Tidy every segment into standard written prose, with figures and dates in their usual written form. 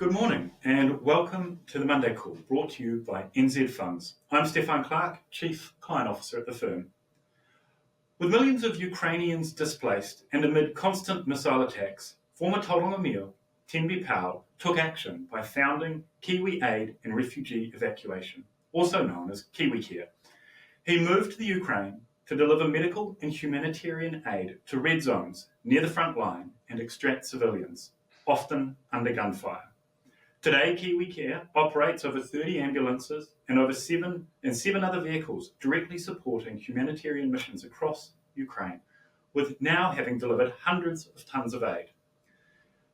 Good morning and welcome to the Monday Call, brought to you by NZ Funds. I'm Stefan Clark, Chief Client Officer at the firm. With millions of Ukrainians displaced and amid constant missile attacks, former Tauranga Mayor Tenby Powell took action by founding Kiwi Aid Refugee Evacuation, also known as Kiwi K.A.R.E. He moved to the Ukraine to deliver medical and humanitarian aid to red zones near the front line and extract civilians, often under gunfire. Today, Kiwi K.A.R.E. operates over 30 ambulances and seven other vehicles directly supporting humanitarian missions across Ukraine, with now having delivered hundreds of tons of aid.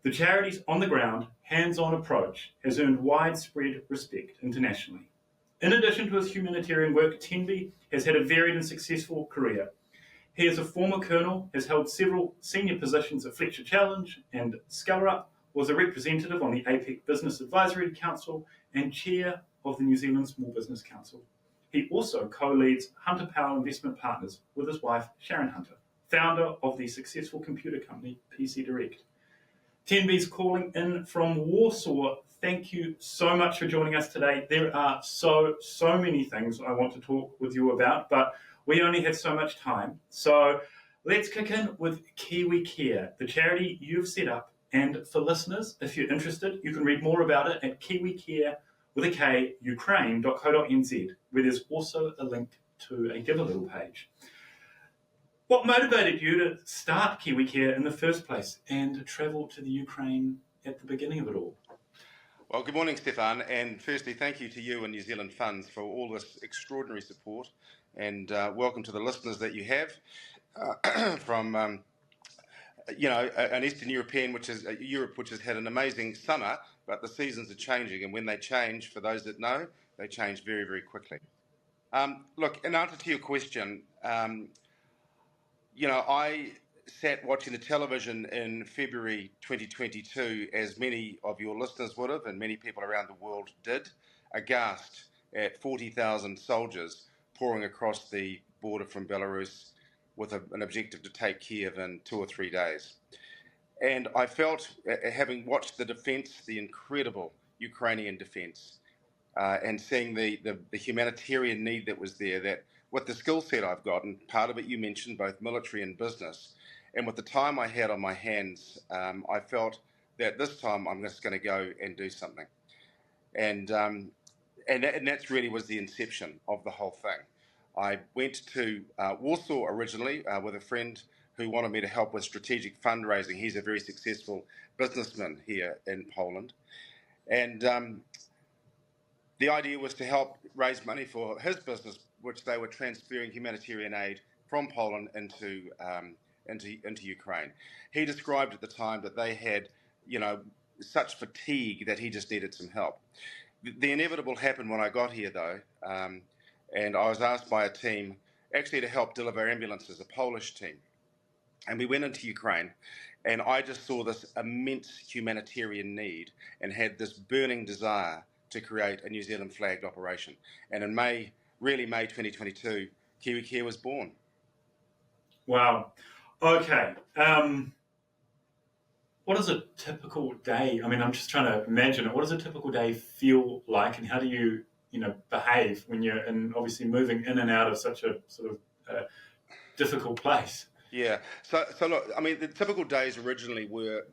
The charity's on-the-ground, hands-on approach has earned widespread respect internationally. In addition to his humanitarian work, Tenby has had a varied and successful career. He is a former colonel, has held several senior positions at Fletcher Challenge and Skellerup, was a representative on the APEC Business Advisory Council and chair of the New Zealand Small Business Council. He also co-leads Hunter Powell Investment Partners with his wife Sharon Hunter, founder of the successful computer company PC Direct. Tenby's calling in from Warsaw. Thank you so much for joining us today. There are so many things I want to talk with you about, but we only have so much time. So let's kick in with Kiwi K.A.R.E., the charity you've set up. And for listeners, if you're interested, you can read more about it at Kiwi K.A.R.E. with a K, Ukraine.co.nz, where there's also a link to a Give a Little page. What motivated you to start Kiwi K.A.R.E. in the first place and travel to the Ukraine at the beginning of it all? Well, good morning, Stefan. And firstly, thank you to you and New Zealand Funds for all this extraordinary support. And welcome to the listeners that you have from an Eastern European, which is Europe, which has had an amazing summer, but the seasons are changing. And when they change, for those that know, they change very, very quickly. Look, in answer to your question, I sat watching the television in February 2022, as many of your listeners would have, and many people around the world did, aghast at 40,000 soldiers pouring across the border from Belarus with an objective to take Kiev in 2 or 3 days. And I felt, having watched the defence, the incredible Ukrainian defence, and seeing the humanitarian need that was there, that with the skill set I've got, and part of it you mentioned, both military and business, and with the time I had on my hands, I felt that this time I'm just going to go and do something. And that's really was the inception of the whole thing. I went to Warsaw originally with a friend who wanted me to help with strategic fundraising. He's a very successful businessman here in Poland. And the idea was to help raise money for his business, which they were transferring humanitarian aid from Poland into Ukraine. He described at the time that they had, such fatigue that he just needed some help. The inevitable happened when I got here, though, and I was asked by a team actually to help deliver ambulances, a Polish team. And we went into Ukraine, and I just saw this immense humanitarian need and had this burning desire to create a New Zealand flagged operation. And in May 2022, Kiwi K.A.R.E. was born. Wow. Okay. What is a typical day? I mean, I'm just trying to imagine it. What does a typical day feel like, and how do you, behave when you're obviously moving in and out of such a sort of difficult place? Yeah. So look, I mean, the typical days originally were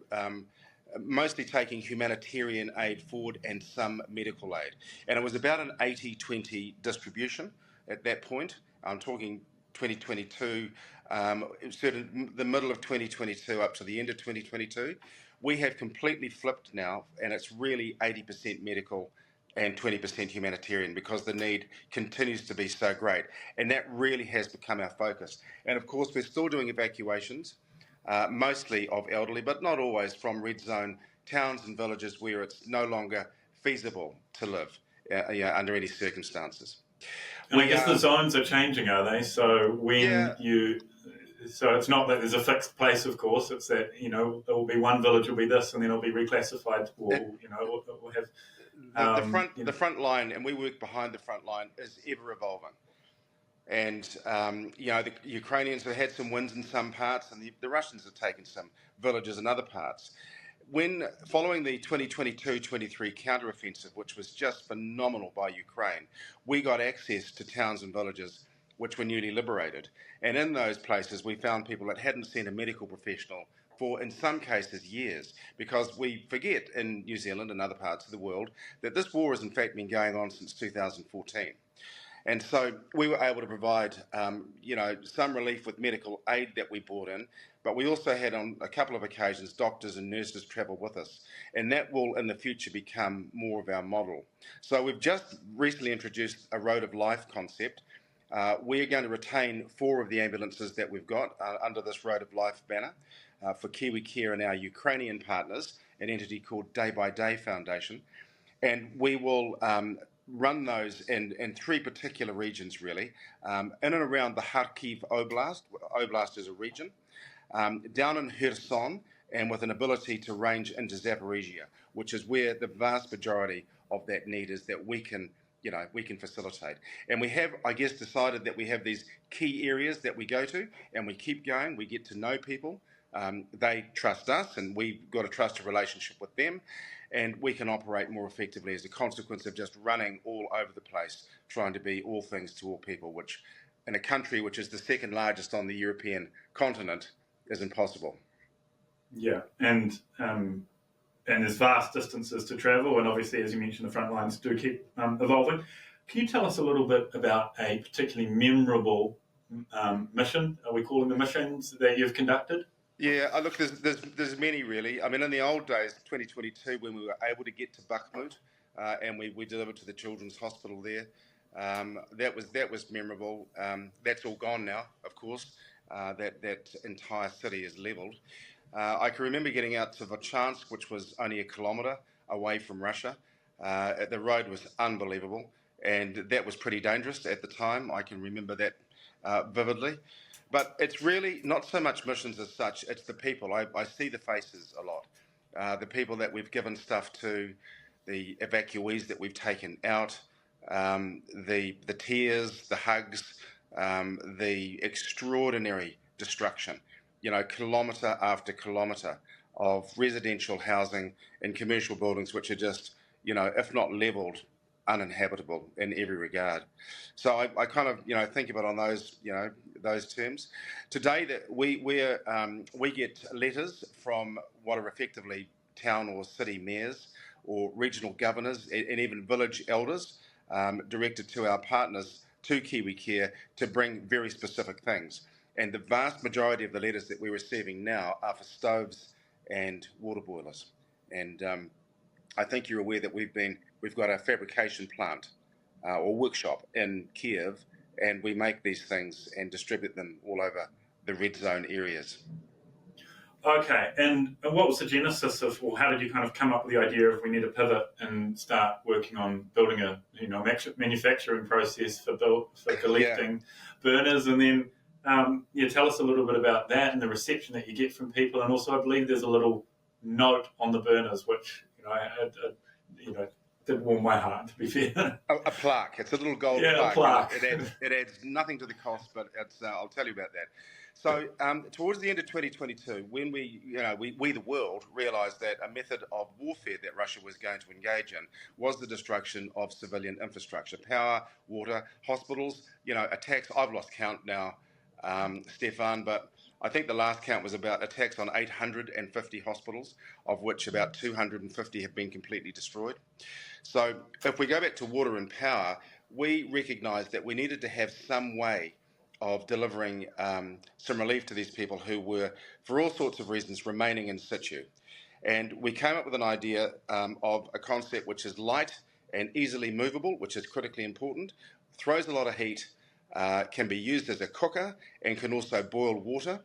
mostly taking humanitarian aid forward and some medical aid. And it was about an 80-20 distribution at that point. I'm talking 2022, the middle of 2022 up to the end of 2022. We have completely flipped now, and it's really 80% medical and 20% humanitarian, because the need continues to be so great. And that really has become our focus. And of course, we're still doing evacuations, mostly of elderly, but not always, from red zone towns and villages where it's no longer feasible to live under any circumstances. And I guess the zones are changing, are they? So so it's not that there's a fixed place, of course. It's that, there will be one village will be this, and then it'll be reclassified, or, we'll have... The front line, and we work behind the front line, is ever evolving. And, the Ukrainians have had some wins in some parts, and the Russians have taken some villages in other parts. When following the 2022-23 counter-offensive, which was just phenomenal by Ukraine, we got access to towns and villages which were newly liberated. And in those places, we found people that hadn't seen a medical professional for, in some cases, years, because we forget in New Zealand and other parts of the world that this war has in fact been going on since 2014. And so we were able to provide, some relief with medical aid that we brought in, but we also had on a couple of occasions doctors and nurses travel with us, and that will in the future become more of our model. So we've just recently introduced a road of life concept. We're going to retain 4 of the ambulances that we've got under this road of life banner for Kiwi K.A.R.E and our Ukrainian partners, an entity called Day by Day Foundation, and we will run those in 3 particular regions, really, in and around the Kharkiv Oblast. Oblast is a region, down in Kherson, and with an ability to range into Zaporizhia, which is where the vast majority of that need is that we can facilitate. And we have, I guess, decided that we have these key areas that we go to, and we keep going. We get to know people. They trust us, and we've got a trusted relationship with them, and we can operate more effectively as a consequence of just running all over the place, trying to be all things to all people, which in a country which is the second largest on the European continent is impossible. Yeah, and there's vast distances to travel, and obviously, as you mentioned, the front lines do keep evolving. Can you tell us a little bit about a particularly memorable mission? Are we calling the missions that you've conducted? Yeah, look, there's many really. I mean, in the old days, 2022, when we were able to get to Bakhmut and we delivered to the Children's Hospital there, that was memorable. That's all gone now, of course. That entire city is levelled. I can remember getting out to Vachansk, which was only a kilometre away from Russia. The road was unbelievable, and that was pretty dangerous at the time. I can remember that vividly. But it's really not so much missions as such, it's the people. I see the faces a lot. The people that we've given stuff to, the evacuees that we've taken out, the tears, the hugs, the extraordinary destruction, kilometre after kilometre of residential housing and commercial buildings which are just, if not levelled, uninhabitable in every regard. So I kind of think about on those terms. Today that we get letters from what are effectively town or city mayors or regional governors and even village elders directed to our partners, to Kiwi K.A.R.E, to bring very specific things. And the vast majority of the letters that we're receiving now are for stoves and water boilers. And I think you're aware that we've got a fabrication plant or workshop in Kiev, and we make these things and distribute them all over the red zone areas. Okay, and what was the genesis of, or how did you kind of come up with the idea of we need to pivot and start working on building a manufacturing process for collecting burners, and then tell us a little bit about that and the reception that you get from people, and also I believe there's a little note on the burners which did warm my heart, to be fair. A plaque. It's a little gold plaque. A plaque. It adds nothing to the cost, but I'll tell you about that. So towards the end of 2022, when we the world, realised that a method of warfare that Russia was going to engage in was the destruction of civilian infrastructure, power, water, hospitals, attacks. I've lost count now, Stefan, but I think the last count was about attacks on 850 hospitals, of which about 250 have been completely destroyed. So if we go back to water and power, we recognised that we needed to have some way of delivering some relief to these people who were, for all sorts of reasons, remaining in situ. And we came up with an idea of a concept which is light and easily movable, which is critically important, throws a lot of heat, can be used as a cooker, and can also boil water.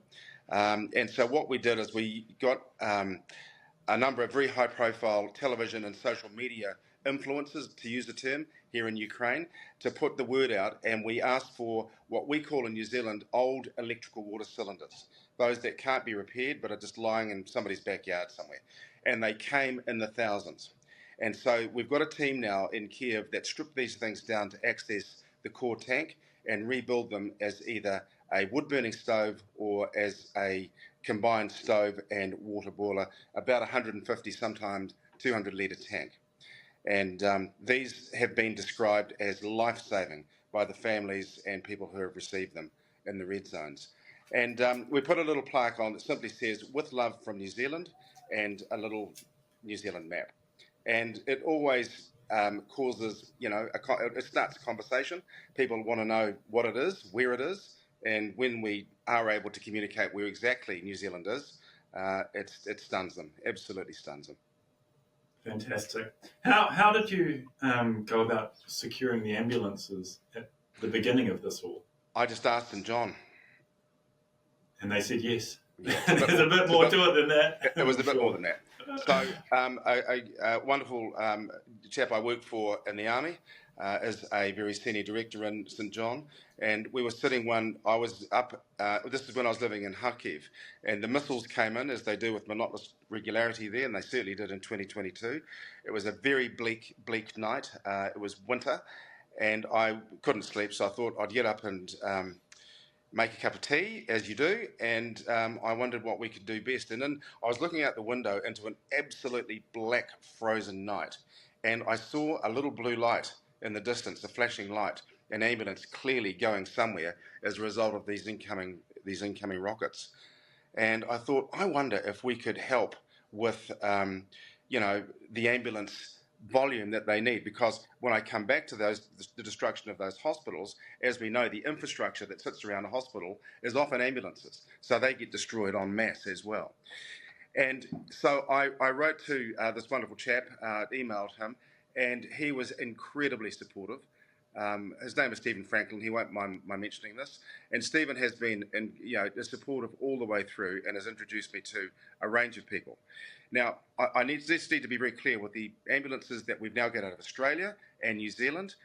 And so what we did is we got a number of very high-profile television and social media influencers, to use the term, here in Ukraine, to put the word out, and we asked for what we call in New Zealand old electrical water cylinders, those that can't be repaired but are just lying in somebody's backyard somewhere. And they came in the thousands. And so we've got a team now in Kiev that stripped these things down to access the core tank and rebuild them as either a wood-burning stove or as a combined stove and water boiler, about 150, sometimes 200 litre tank. And these have been described as life-saving by the families and people who have received them in the red zones. And we put a little plaque on that simply says, "With love from New Zealand," and a little New Zealand map. And it always causes, it starts a conversation. People want to know what it is, where it is, and when we are able to communicate where exactly New Zealand is, it stuns them, absolutely stuns them. Fantastic. How did you go about securing the ambulances at the beginning of this all? I just asked them, John. And they said yes. Yeah, There's a bit more to it than that. It was a bit more than that. So a wonderful chap I worked for in the army is a very senior director in St John, and we were sitting I was up, this is when I was living in Kharkiv, and the missiles came in, as they do with monotonous regularity there, and they certainly did in 2022. It was a very bleak night. It was winter, and I couldn't sleep, so I thought I'd get up and make a cup of tea, as you do, and I wondered what we could do best. And then I was looking out the window into an absolutely black, frozen night, and I saw a little blue light in the distance, a flashing light, an ambulance clearly going somewhere as a result of these incoming rockets. And I thought, I wonder if we could help with, the ambulance volume that they need, because when I come back to the destruction of those hospitals, as we know, the infrastructure that sits around a hospital is often ambulances, so they get destroyed en masse as well. And so I wrote to this wonderful chap, emailed him, and he was incredibly supportive. His name is Stephen Franklin. He won't mind my mentioning this. And Stephen has been, supportive all the way through, and has introduced me to a range of people. Now, I need to be very clear with the ambulances that we've now got out of Australia and New Zealand.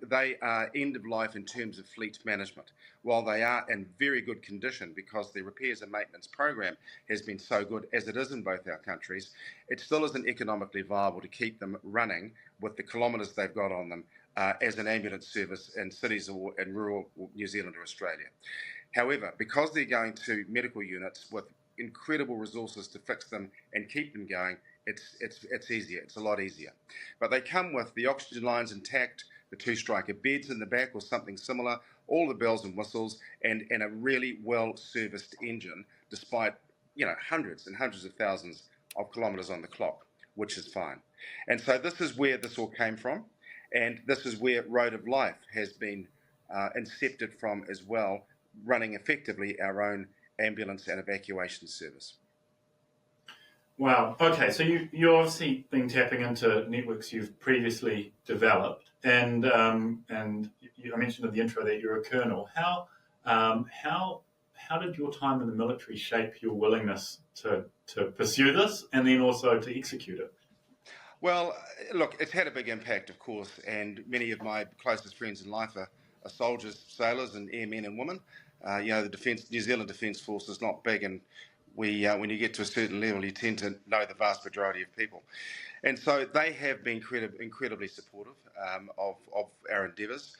They are end of life in terms of fleet management. While they are in very good condition because the repairs and maintenance program has been so good, as it is in both our countries, it still isn't economically viable to keep them running with the kilometres they've got on them as an ambulance service in cities or in rural New Zealand or Australia. However, because they're going to medical units with incredible resources to fix them and keep them going, it's easier. It's a lot easier. But they come with the oxygen lines intact, the two-striker beds in the back or something similar, all the bells and whistles, and a really well-serviced engine, despite hundreds and hundreds of thousands of kilometres on the clock, which is fine. And so this is where this all came from, and this is where Road of Life has been incepted from as well, running effectively our own ambulance and evacuation service. Wow. Okay, so you've obviously been tapping into networks you've previously developed, and I mentioned in the intro that you're a colonel. How did your time in the military shape your willingness to pursue this and then also to execute it? Well, look, it's had a big impact, of course, and many of my closest friends in life are soldiers, sailors, and airmen and women. The New Zealand Defence Force is not big, and when you get to a certain level, you tend to know the vast majority of people. And so they have been incredibly supportive of our endeavours.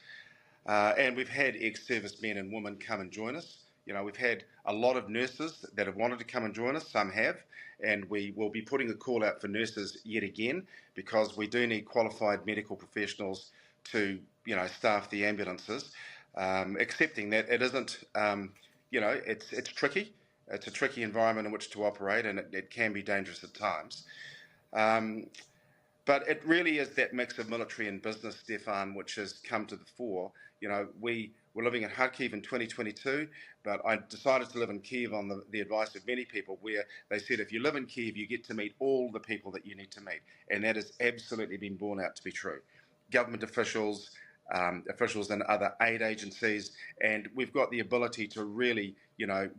And we've had ex-service men and women come and join us. We've had a lot of nurses that have wanted to come and join us. Some have, and we will be putting a call out for nurses yet again, because we do need qualified medical professionals to, staff the ambulances. Accepting that it isn't, it's tricky. It's a tricky environment in which to operate, and it can be dangerous at times. But it really is that mix of military and business, Stefan, which has come to the fore. We were living in Kharkiv in 2022, but I decided to live in Kiev on the advice of many people, where they said if you live in Kiev, you get to meet all the people that you need to meet. And that has absolutely been borne out to be true. Government officials, officials in other aid agencies, and we've got the ability to really,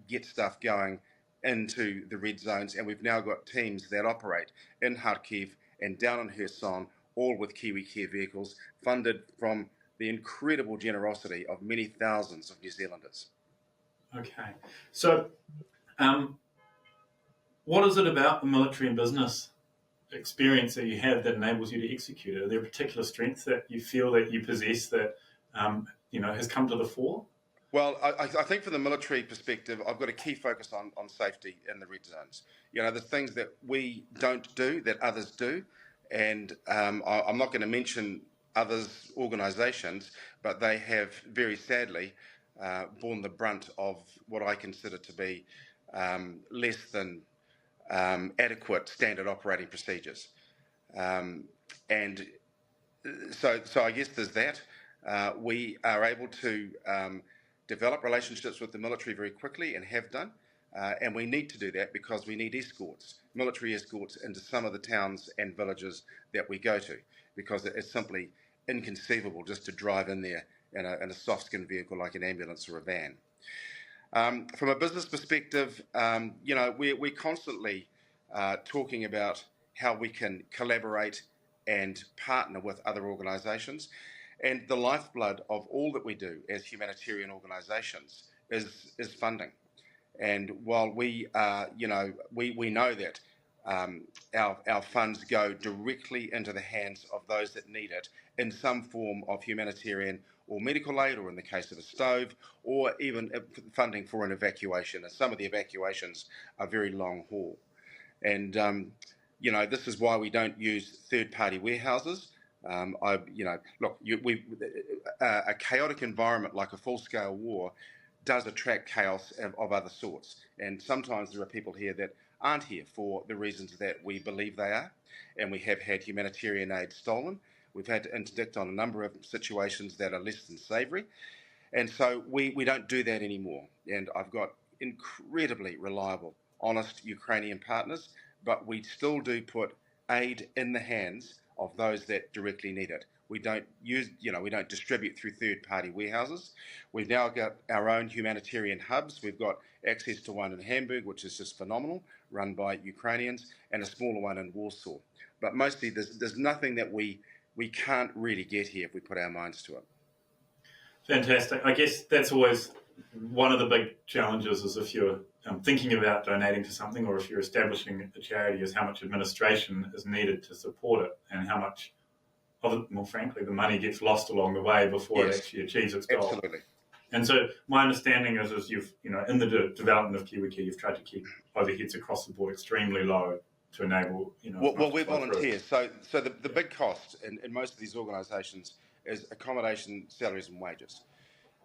get stuff going into the red zones. And we've now got teams that operate in Kharkiv and down in Kherson, all with Kiwi K.A.R.E vehicles, funded from the incredible generosity of many thousands of New Zealanders. Okay. So what is it about the military and business experience that you have that enables you to execute it? Are there particular strengths that you feel that you possess that, has come to the fore? Well, I think from the military perspective, I've got a key focus on safety in the red zones. You know, the things that we don't do that others do, and I'm not going to mention others' organisations, but they have very sadly borne the brunt of what I consider to be less than adequate standard operating procedures. And so I guess there's that. We are able to develop relationships with the military very quickly and have done. And we need to do that because we need escorts, military escorts, into some of the towns and villages that we go to, because it's simply inconceivable just to drive in there in a soft-skinned vehicle like an ambulance or a van. From a business perspective, we're constantly talking about how we can collaborate and partner with other organisations. And the lifeblood of all that we do as humanitarian organisations is funding. And while we know that our funds go directly into the hands of those that need it in some form of humanitarian or medical aid, or in the case of a stove, or even funding for an evacuation. And some of the evacuations are very long haul. And this is why we don't use third-party warehouses. A chaotic environment like a full-scale war does attract chaos of other sorts. And sometimes there are people here that aren't here for the reasons that we believe they are. And we have had humanitarian aid stolen. We've had to interdict on a number of situations that are less than savoury. And so we don't do that anymore. And I've got incredibly reliable, honest Ukrainian partners, but we still do put aid in the hands of those that directly need it. We don't distribute through third-party warehouses. We've now got our own humanitarian hubs. We've got access to one in Hamburg, which is just phenomenal, run by Ukrainians, and a smaller one in Warsaw. But mostly there's nothing that we can't really get here if we put our minds to it. Fantastic. I guess that's always one of the big challenges, is if you're thinking about donating to something, or if you're establishing a charity, is how much administration is needed to support it, and how much of it, more frankly, the money gets lost along the way before it actually achieves its goal. Absolutely. And so my understanding is you've, in the development of Kiwi K.A.R.E, you've tried to keep overheads across the board extremely low to enable, Well, we're volunteers. So the big cost in most of these organisations is accommodation, salaries and wages.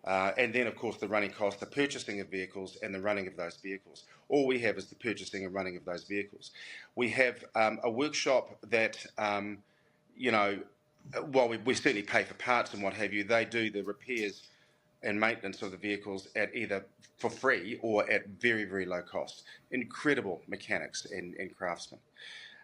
And then, of course, the running costs, the purchasing of vehicles and the running of those vehicles. All we have is the purchasing and running of those vehicles. We have a workshop that, while we certainly pay for parts and what have you, they do the repairs and maintenance of the vehicles at either for free or at very, very low cost. Incredible mechanics and craftsmen.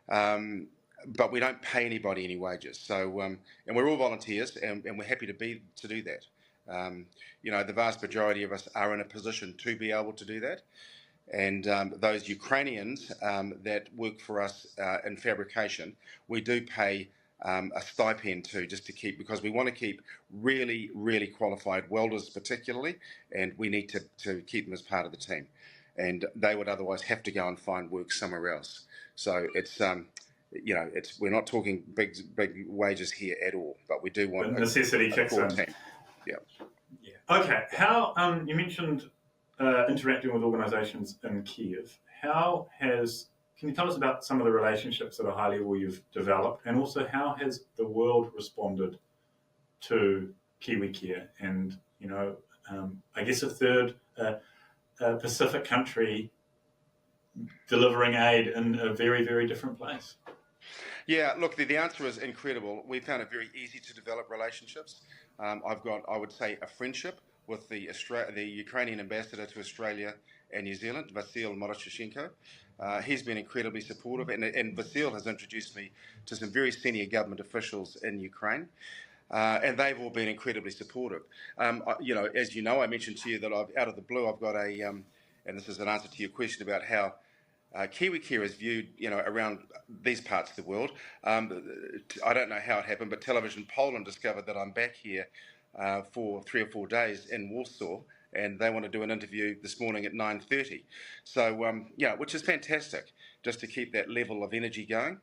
But we don't pay anybody any wages. So, and we're all volunteers, and we're happy to do that. The vast majority of us are in a position to be able to do that. And those Ukrainians that work for us in fabrication, we do pay a stipend to, just to keep, because we want to keep really, really qualified welders particularly, and we need to keep them as part of the team. And they would otherwise have to go and find work somewhere else. So it's we're not talking big wages here at all, but we do want necessity a core team. team. Yeah. Okay. How you mentioned interacting with organisations in Kiev. Can you tell us about some of the relationships at a high level you've developed, and also how has the world responded to Kiwi K.A.R.E? And I guess a third Pacific country delivering aid in a very, very different place. Yeah, look, the answer is incredible. We found it very easy to develop relationships. I've got, I would say, a friendship with the Ukrainian ambassador to Australia and New Zealand, Vasyl Moroshchenko. He's been incredibly supportive, and Vasyl has introduced me to some very senior government officials in Ukraine. And they've all been incredibly supportive. As you know, I mentioned to you that out of the blue, I've got and this is an answer to your question about how Kiwi K.A.R.E is viewed, around these parts of the world. I don't know how it happened, but Television Poland discovered that I'm back here for 3 or 4 days in Warsaw, and they want to do an interview this morning at 9:30. So, which is fantastic, just to keep that level of energy going.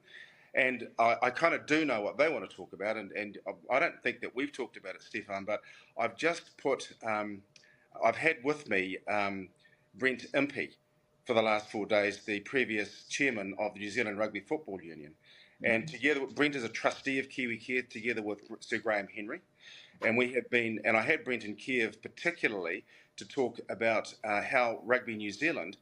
And I kind of do know what they want to talk about, and I don't think that we've talked about it, Stefan, but I've just put I've had with me Brent Impey for the last 4 days, the previous chairman of the New Zealand Rugby Football Union. And together, Brent is a trustee of Kiwi K.A.R.E, together with Sir Graham Henry. And we have been, and I had Brent in Kiev particularly to talk about how Rugby New Zealand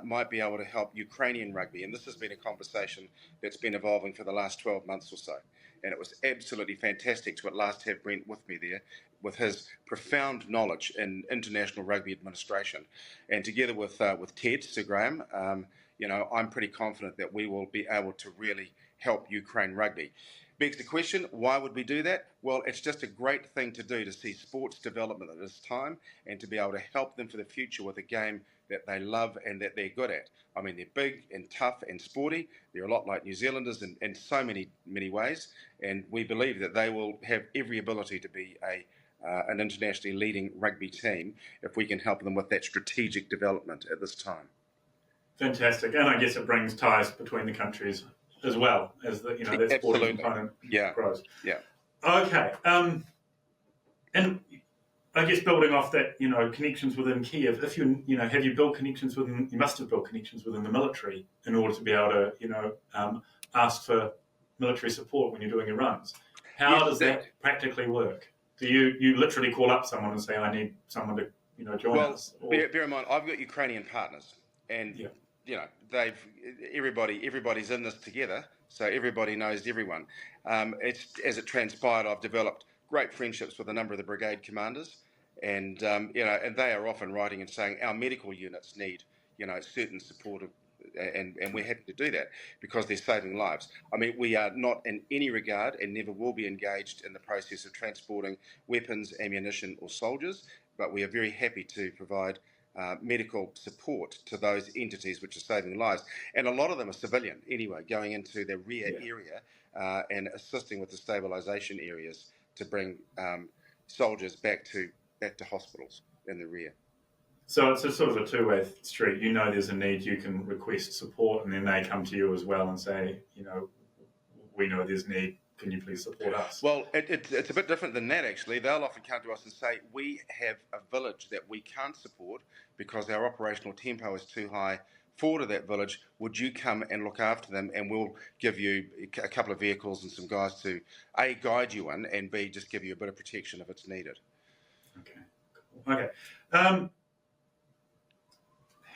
might be able to help Ukrainian rugby. And this has been a conversation that's been evolving for the last 12 months or so. And it was absolutely fantastic to at last have Brent with me there with his profound knowledge in international rugby administration. And together with Ted, Sir Graham, I'm pretty confident that we will be able to really help Ukraine rugby. Begs the question, why would we do that? Well, it's just a great thing to do, to see sports development at this time and to be able to help them for the future with a game that they love and that they're good at. I mean, they're big and tough and sporty. They're a lot like New Zealanders in so many ways. And we believe that they will have every ability to be an internationally leading rugby team if we can help them with that strategic development at this time. Fantastic. And I guess it brings ties between the countries as well as that sporting component grows. Yeah. Okay. And I guess building off that, connections within Kiev. If have you built connections within? You must have built connections within the military in order to be able to, ask for military support when you're doing your runs. How does that practically work? Do you literally call up someone and say, "I need someone to, join us"? Well, bear in mind, I've got Ukrainian partners, and everybody's in this together, so everybody knows everyone. It's as it transpired, I've developed great friendships with a number of the brigade commanders, and and they are often writing and saying our medical units need certain support and we're happy to do that because they're saving lives. I mean, we are not in any regard and never will be engaged in the process of transporting weapons, ammunition, or soldiers, but we are very happy to provide medical support to those entities which are saving lives. And a lot of them are civilian anyway, going into the rear area and assisting with the stabilisation areas to bring soldiers back to hospitals in the rear. So it's a sort of a two-way street. There's a need, you can request support, and then they come to you as well and say, we know there's need, can you please support us? Well, it's a bit different than that, actually. They'll often come to us and say, we have a village that we can't support because our operational tempo is too high. Forward to that village, would you come and look after them, and we'll give you a couple of vehicles and some guys to A, guide you in, and B, just give you a bit of protection if it's needed. Okay, cool. Okay.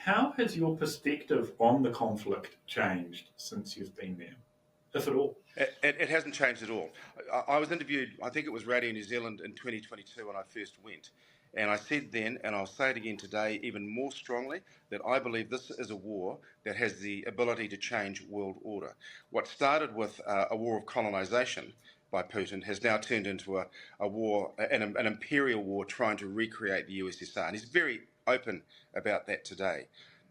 How has your perspective on the conflict changed since you've been there, if at all? It hasn't changed at all. I was interviewed, I think it was Radio New Zealand in 2022 when I first went, and I said then, and I'll say it again today even more strongly, that I believe this is a war that has the ability to change world order. What started with a war of colonisation by Putin has now turned into a war, an imperial war trying to recreate the USSR, and he's very open about that today.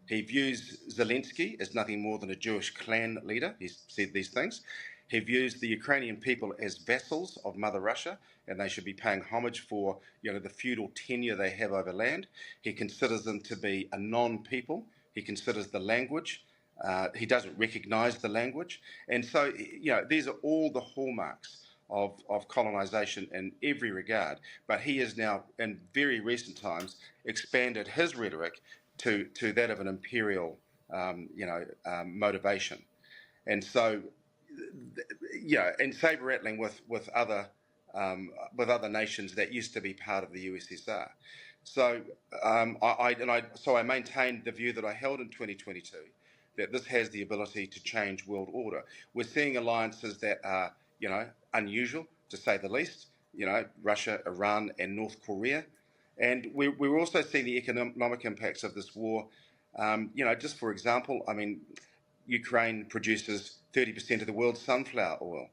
He views Zelensky as nothing more than a Jewish clan leader. He's said these things. He views the Ukrainian people as vassals of Mother Russia, and they should be paying homage for the feudal tenure they have over land. He considers them to be a non-people. He considers the language. He doesn't recognise the language. And so, these are all the hallmarks of colonisation in every regard, but he has now, in very recent times, expanded his rhetoric to that of an imperial, motivation, and so, and saber rattling with other nations that used to be part of the USSR. So, I maintained the view that I held in 2022 that this has the ability to change world order. We're seeing alliances that are unusual, to say the least, Russia, Iran, and North Korea. And we're also seeing the economic impacts of this war. Just for example, I mean, Ukraine produces 30% of the world's sunflower oil.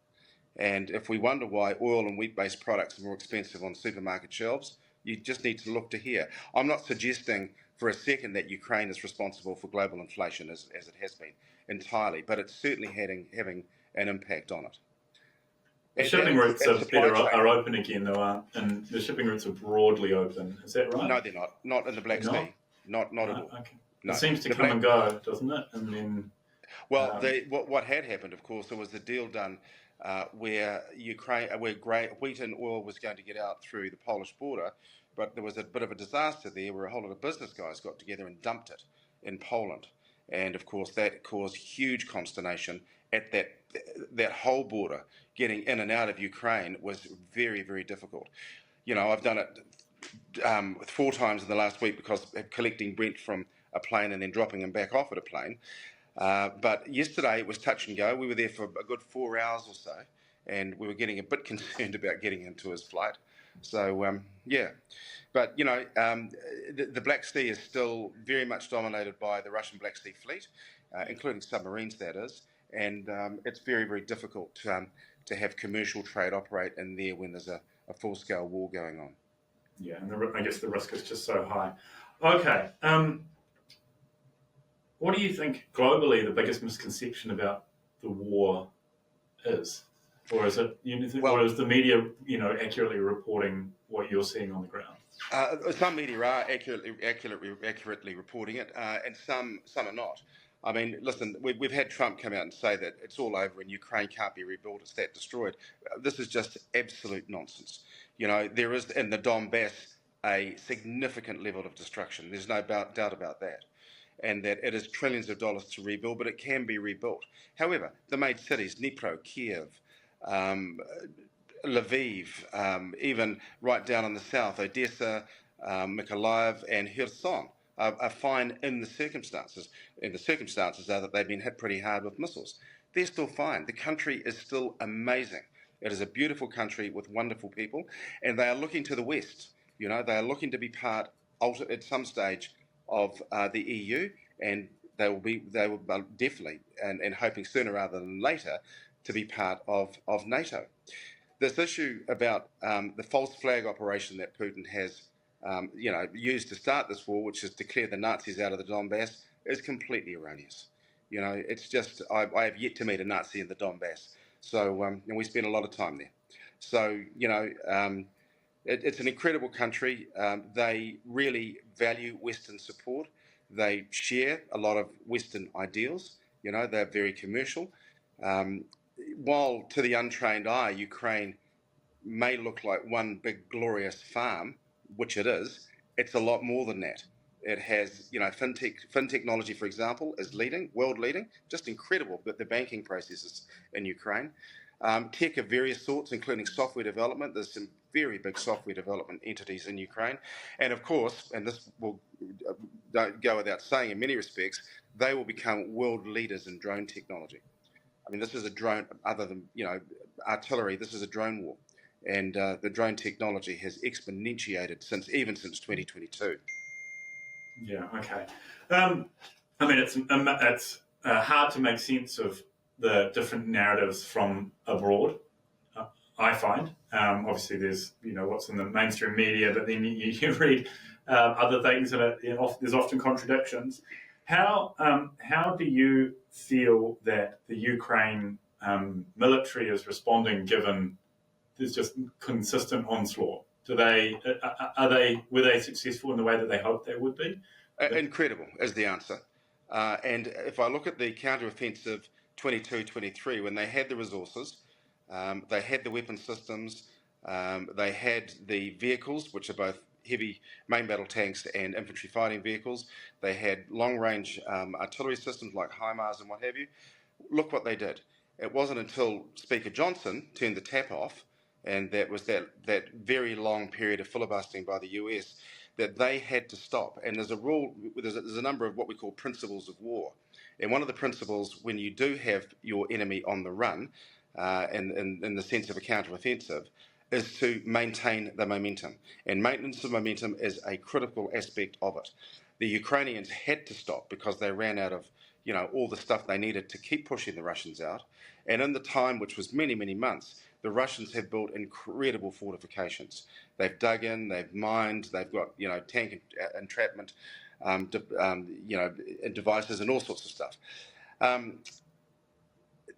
And if we wonder why oil and wheat-based products are more expensive on supermarket shelves, you just need to look to here. I'm not suggesting for a second that Ukraine is responsible for global inflation, as it has been, entirely, but it's certainly having an impact on it. The shipping routes are open again, though, aren't? And the shipping routes are broadly open. Is that right? No, they're not. Not in the Black Sea. Not at all. Okay. No. It seems to come and go, doesn't it? And then, well, what had happened, of course, there was a deal done where wheat and oil was going to get out through the Polish border but there was a bit of a disaster there where a whole lot of business guys got together and dumped it in Poland. And of course, that caused huge consternation at that whole border. Getting in and out of Ukraine was very, very difficult. I've done it 4 times in the last week because of collecting Brent from a plane and then dropping him back off at a plane. But yesterday it was touch and go. We were there for a good 4 hours or so, and we were getting a bit concerned about getting into his flight. So, yeah. But, the Black Sea is still very much dominated by the Russian Black Sea fleet, including submarines, that is. And it's very, very difficult to have commercial trade operate in there when there's a full-scale war going on. Yeah, and I guess the risk is just so high. Okay. What do you think globally the biggest misconception about the war is? Or is it, or is the media, accurately reporting what you're seeing on the ground? Some media are accurately reporting it, and some are not. I mean, listen, we've had Trump come out and say that it's all over and Ukraine can't be rebuilt, it's that destroyed. This is just absolute nonsense. There is in the Donbass a significant level of destruction. There's no doubt about that. And that it is trillions of dollars to rebuild, but it can be rebuilt. However, the main cities, Dnipro, Kiev, Lviv, even right down in the south, Odessa, Mykolaiv and Kherson are fine in the circumstances. And the circumstances are that they've been hit pretty hard with missiles. They're still fine. The country is still amazing. It is a beautiful country with wonderful people, and they are looking to the West. They are looking to be part, at some stage, of the EU, and they will definitely, and hoping sooner rather than later, to be part of NATO. This issue about the false flag operation that Putin has used to start this war, which is declare the Nazis out of the Donbass, is completely erroneous. It's just, I have yet to meet a Nazi in the Donbass. So, and we spend a lot of time there. So, it's an incredible country. They really value Western support. They share a lot of Western ideals. They're very commercial. While to the untrained eye, Ukraine may look like one big glorious farm, which it is, it's a lot more than that. It has, fin technology, for example, is world leading, just incredible. But the banking processes in Ukraine, tech of various sorts, including software development. There's some very big software development entities in Ukraine, and of course, and this will don't go without saying, in many respects, they will become world leaders in drone technology. I mean, this is a drone, other than artillery. This is a drone war, and the drone technology has exponentiated since 2022. Yeah. Okay. I mean, it's hard to make sense of the different narratives from abroad. I find obviously there's what's in the mainstream media, but then you read other things, and there's often contradictions. How do you feel that the Ukraine military is responding, given there's just consistent onslaught? Were they successful in the way that they hoped they would be? Incredible is the answer. And if I look at the counter-offensive 22-23, when they had the resources, they had the weapon systems, they had the vehicles, which are both heavy main battle tanks and infantry fighting vehicles. They had long-range artillery systems like HIMARS and what have you. Look what they did. It wasn't until Speaker Johnson turned the tap off, and that was that very long period of filibustering by the US, that they had to stop. And there's a number of what we call principles of war. And one of the principles, when you do have your enemy on the run, in the sense of a counter-offensive, is to maintain the momentum. And maintenance of momentum is a critical aspect of it. The Ukrainians had to stop because they ran out of all the stuff they needed to keep pushing the Russians out. And in the time, which was many, many months, the Russians have built incredible fortifications. They've dug in, they've mined, they've got tank entrapment, devices and all sorts of stuff.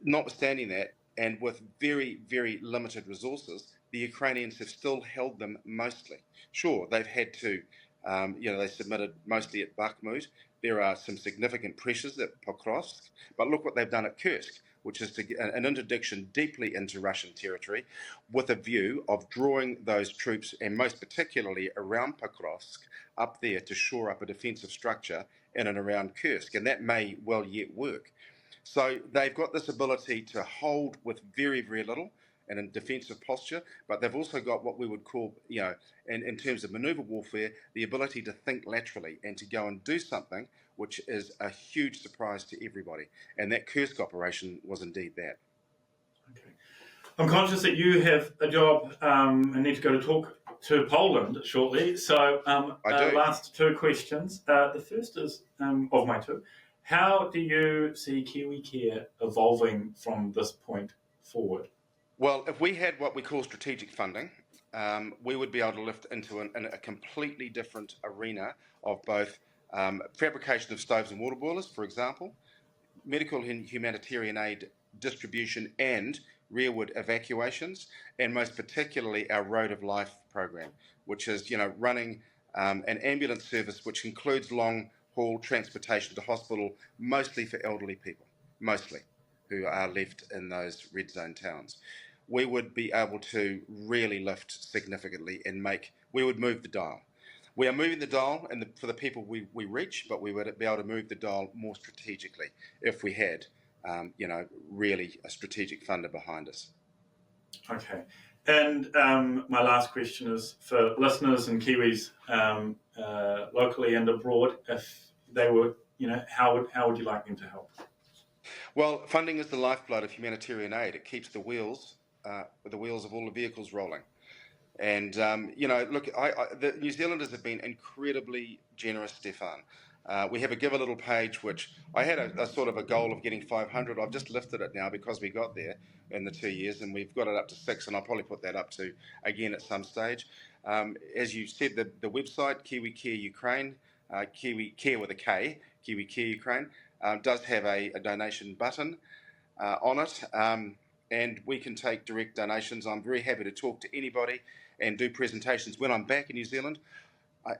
Notwithstanding that, and with very, very limited resources, the Ukrainians have still held them mostly. Sure, they've had to, they submitted mostly at Bakhmut. There are some significant pressures at Pokrovsk, but look what they've done at Kursk, which is to get an interdiction deeply into Russian territory with a view of drawing those troops, and most particularly around Pokrovsk, up there to shore up a defensive structure in and around Kursk. And that may well yet work. So they've got this ability to hold with very, very little and in defensive posture, but they've also got what we would call, in terms of maneuver warfare, the ability to think laterally and to go and do something which is a huge surprise to everybody. And that Kursk operation was indeed that. Okay. I'm conscious that you have a job and need to go to talk to Poland shortly. So last two questions. The first is, of my two, how do you see Kiwi K.A.R.E evolving from this point forward? Well, if we had what we call strategic funding, we would be able to lift into a completely different arena of both fabrication of stoves and water boilers, for example, medical and humanitarian aid distribution and rearward evacuations, and most particularly our Road of Life program, which is running an ambulance service which includes long-haul transportation to hospital, mostly for elderly people, mostly, who are left in those red zone towns. We would be able to really lift significantly and we would move the dial. We are moving the dial for the people we reach, but we would be able to move the dial more strategically if we had, really a strategic funder behind us. Okay. And my last question is for listeners and Kiwis locally and abroad, if they were, how would you like them to help? Well, funding is the lifeblood of humanitarian aid. It keeps the wheels of all the vehicles rolling. And, look, the New Zealanders have been incredibly generous, Stefan. We have a Give a Little page, which I had a sort of a goal of getting 500. I've just lifted it now because we got there in the 2 years, and we've got it up to 6, and I'll probably put that up to again at some stage. As you said, the website, Kiwi K.A.R.E Ukraine, Kiwi K.A.R.E with a K, Kiwi K.A.R.E Ukraine, does have a donation button on it, and we can take direct donations. I'm very happy to talk to anybody and do presentations. When I'm back in New Zealand,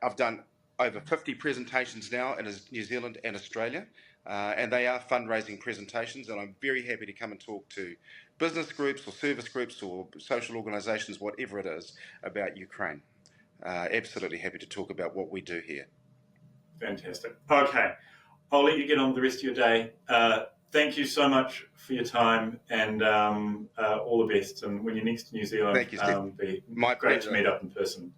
I've done over 50 presentations now in New Zealand and Australia, and they are fundraising presentations, and I'm very happy to come and talk to business groups or service groups or social organisations, whatever it is, about Ukraine. Absolutely happy to talk about what we do here. Fantastic. Okay, I'll let you get on with the rest of your day. Thank you so much for your time, and all the best. And when you're next to New Zealand, thank you, Steve. Be My great pleasure. to meet up in person.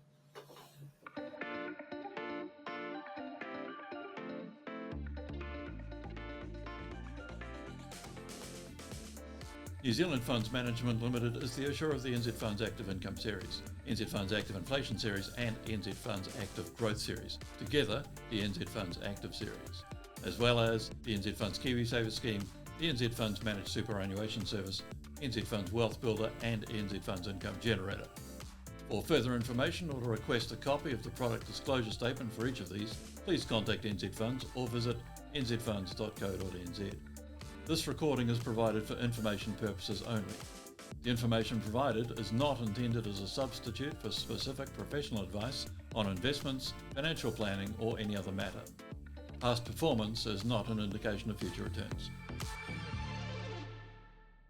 New Zealand Funds Management Limited is the issuer of the NZ Funds Active Income Series, NZ Funds Active Inflation Series and NZ Funds Active Growth Series, together the NZ Funds Active Series, as well as the NZ Funds Kiwi Saver Scheme, the NZ Funds Managed Superannuation Service, NZ Funds Wealth Builder and NZ Funds Income Generator. For further information or to request a copy of the product disclosure statement for each of these, please contact NZ Funds or visit nzfunds.co.nz. This recording is provided for information purposes only. The information provided is not intended as a substitute for specific professional advice on investments, financial planning or any other matter. Past performance is not an indication of future returns.